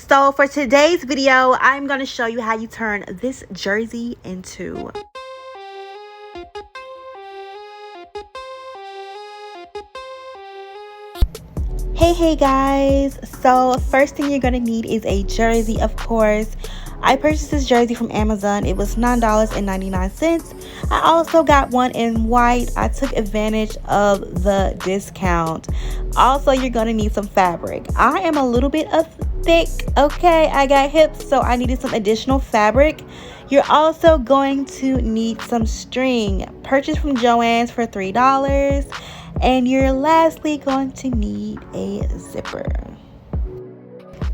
So for today's video, I'm going to show you how you turn this jersey into Hey guys, so first thing you're going to need is a jersey. Of course, I purchased this jersey from Amazon. It was $9.99. I also got one in white. I took advantage of the discount. Also, you're going to need some fabric. I am a little bit of thick, okay? I got hips, so I needed some additional fabric. You're also going to need some string, purchased from Joann's for $3. And you're lastly going to need a zipper.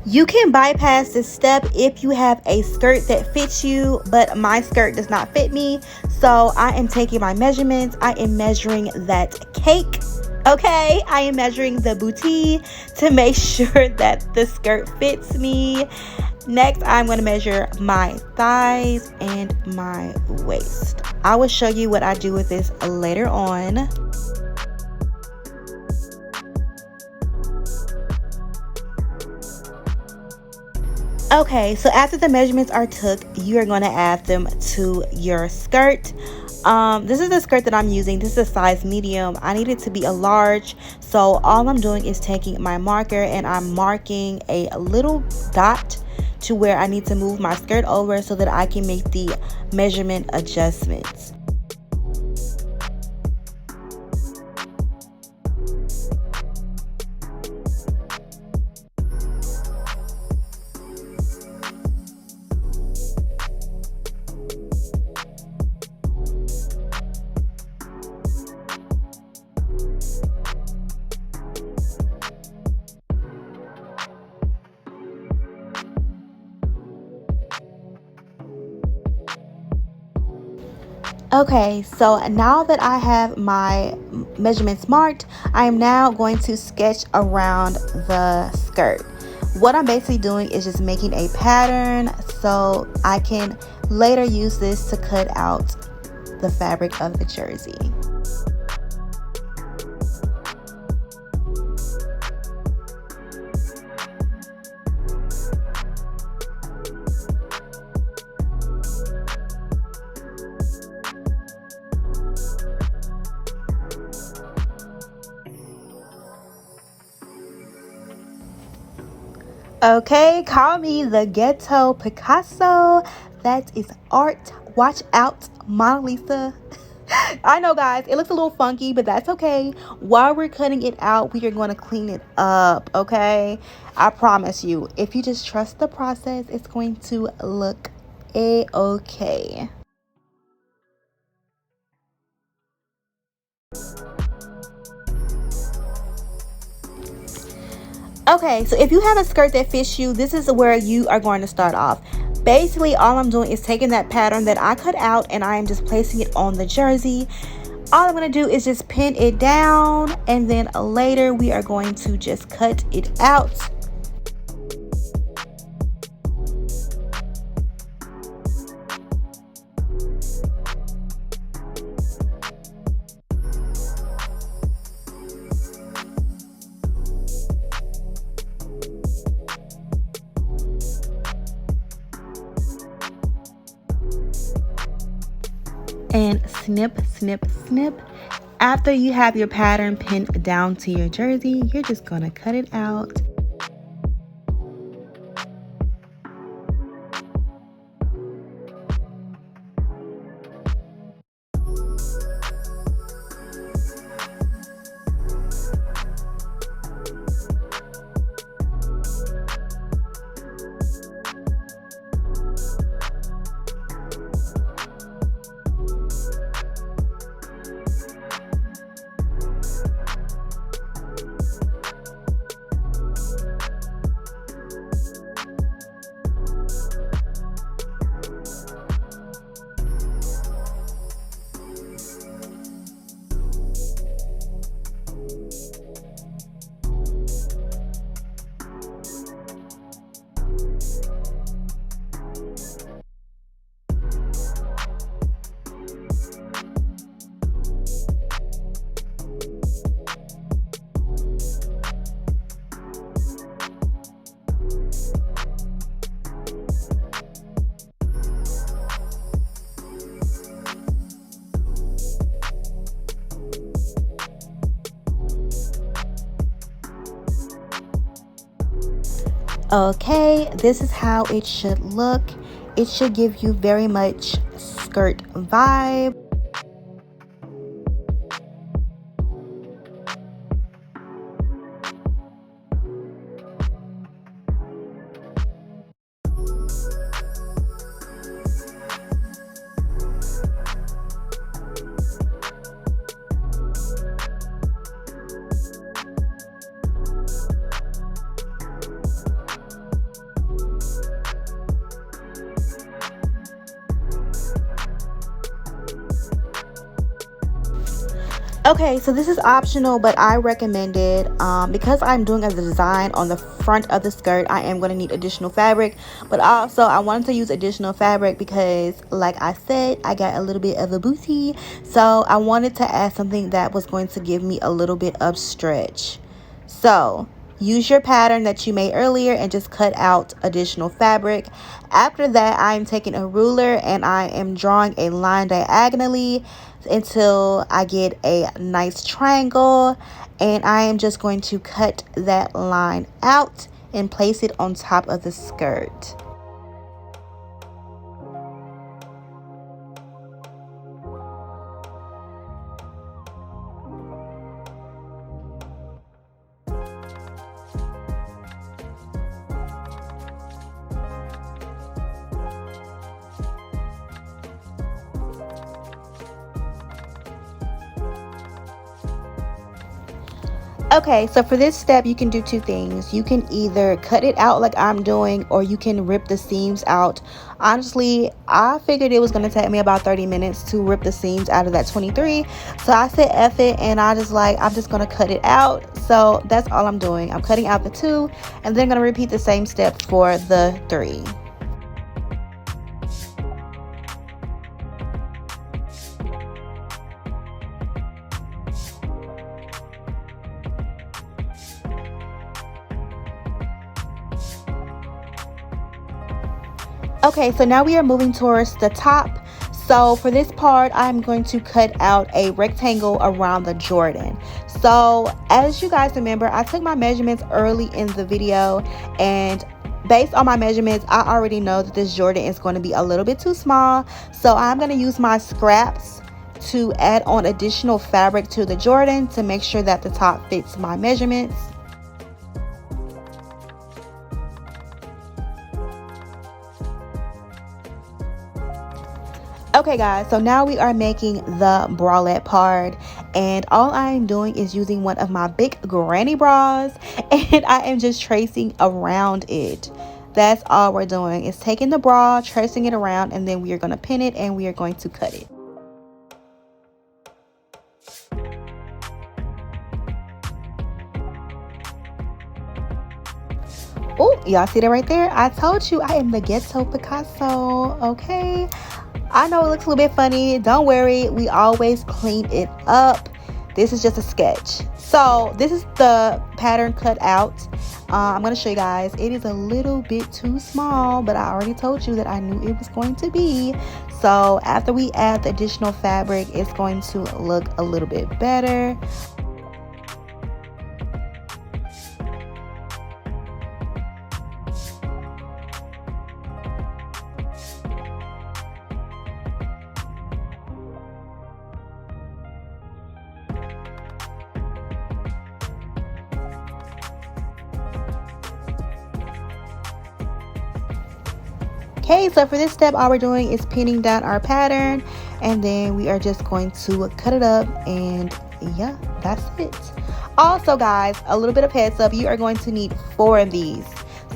You can bypass this step if you have a skirt that fits you, but my skirt does not fit me. So I am taking my measurements. I am measuring that cake. Okay, I am measuring the booty to make sure that the skirt fits me. Next, I'm going to measure my thighs and my waist. I will show you what I do with this later on. Okay, so after the measurements are took, you are going to add them to your skirt. This is the skirt that I'm using. This is a size medium. I need it to be a large. So all I'm doing is taking my marker and I'm marking a little dot to where I need to move my skirt over so that I can make the measurement adjustments. Okay, so now that I have my measurements marked, I am now going to sketch around the skirt. What I'm basically doing is just making a pattern so I can later use this to cut out the fabric of the jersey. Okay, call me the ghetto Picasso. That is art. Watch out, Mona Lisa. I know, guys, it looks a little funky, but that's okay. While we're cutting it out, we are going to clean it up, okay? I promise you, if you just trust the process, it's going to look a-okay. Okay, so if you have a skirt that fits you, this is where you are going to start off. Basically, all I'm doing is taking that pattern that I cut out and I am just placing it on the jersey. All I'm going to do is just pin it down, and then later we are going to just cut it out. And snip, snip, snip. After you have your pattern pinned down to your jersey, you're just gonna cut it out. Okay, this is how it should look. It should give you very much skirt vibe. Okay, so this is optional, but I recommend it because I'm doing a design on the front of the skirt. I am going to need additional fabric, but also I wanted to use additional fabric because, like I said, I got a little bit of a booty, so I wanted to add something that was going to give me a little bit of stretch. So use your pattern that you made earlier and just cut out additional fabric. After that, I'm taking a ruler and I am drawing a line diagonally until I get a nice triangle, and I am just going to cut that line out and place it on top of the skirt. Okay, so for this step, you can do two things. You can either cut it out like I'm doing, or you can rip the seams out. Honestly, I figured it was going to take me about 30 minutes to rip the seams out of that 23. So I said F it, and I'm just going to cut it out. So that's all I'm doing. I'm cutting out the 2, and then going to repeat the same step for the 3. Okay, so now we are moving towards the top. So for this part, I'm going to cut out a rectangle around the Jordan. So as you guys remember, I took my measurements early in the video, and based on my measurements, I already know that this Jordan is going to be a little bit too small. So I'm going to use my scraps to add on additional fabric to the Jordan to make sure that the top fits my measurements. Okay guys, so now we are making the bralette part, and all I'm doing is using one of my big granny bras, and I am just tracing around it. That's all we're doing, is taking the bra, tracing it around, and then we are going to pin it and we are going to cut it. Oh, y'all see that right there? I told you I am the ghetto Picasso, okay? I know it looks a little bit funny. Don't worry, we always clean it up. This is just a sketch. So this is the pattern cut out. I'm going to show you guys. It is a little bit too small, but I already told you that I knew it was going to be. So after we add the additional fabric, it's going to look a little bit better. Okay, so for this step, all we're doing is pinning down our pattern, and then we are just going to cut it up, and yeah, that's it. Also guys, a little bit of heads up, you are going to need 4 of these.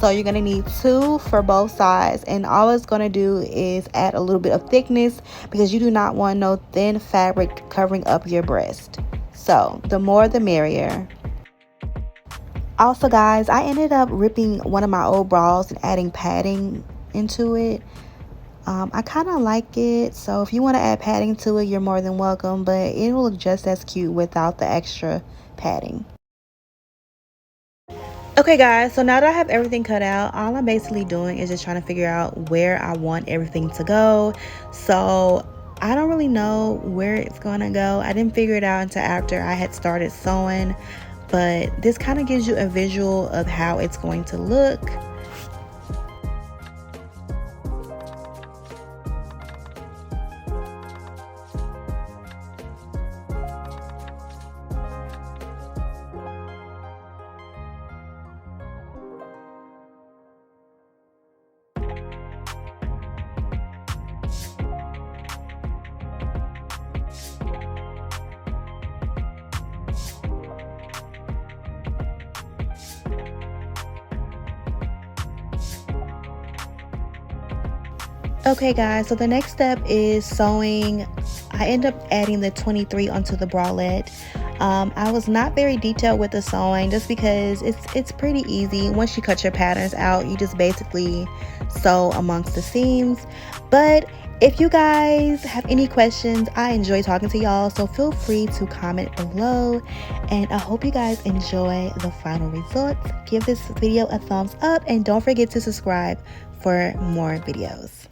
So you're going to need 2 for both sides, and all it's going to do is add a little bit of thickness because you do not want no thin fabric covering up your breast. So the more the merrier. Also guys, I ended up ripping one of my old bras and adding padding into it. I kind of like it, so if you want to add padding to it, you're more than welcome, but it will look just as cute without the extra padding. Okay guys, so now that I have everything cut out, all I'm basically doing is just trying to figure out where I want everything to go. So I don't really know where it's gonna go. I didn't figure it out until after I had started sewing, but this kind of gives you a visual of how it's going to look. Okay guys, so the next step is sewing. I end up adding the 23 onto the bralette. I was not very detailed with the sewing just because it's pretty easy. Once you cut your patterns out, you just basically sew amongst the seams. But if you guys have any questions, I enjoy talking to y'all, so feel free to comment below. And I hope you guys enjoy the final results. Give this video a thumbs up and don't forget to subscribe for more videos.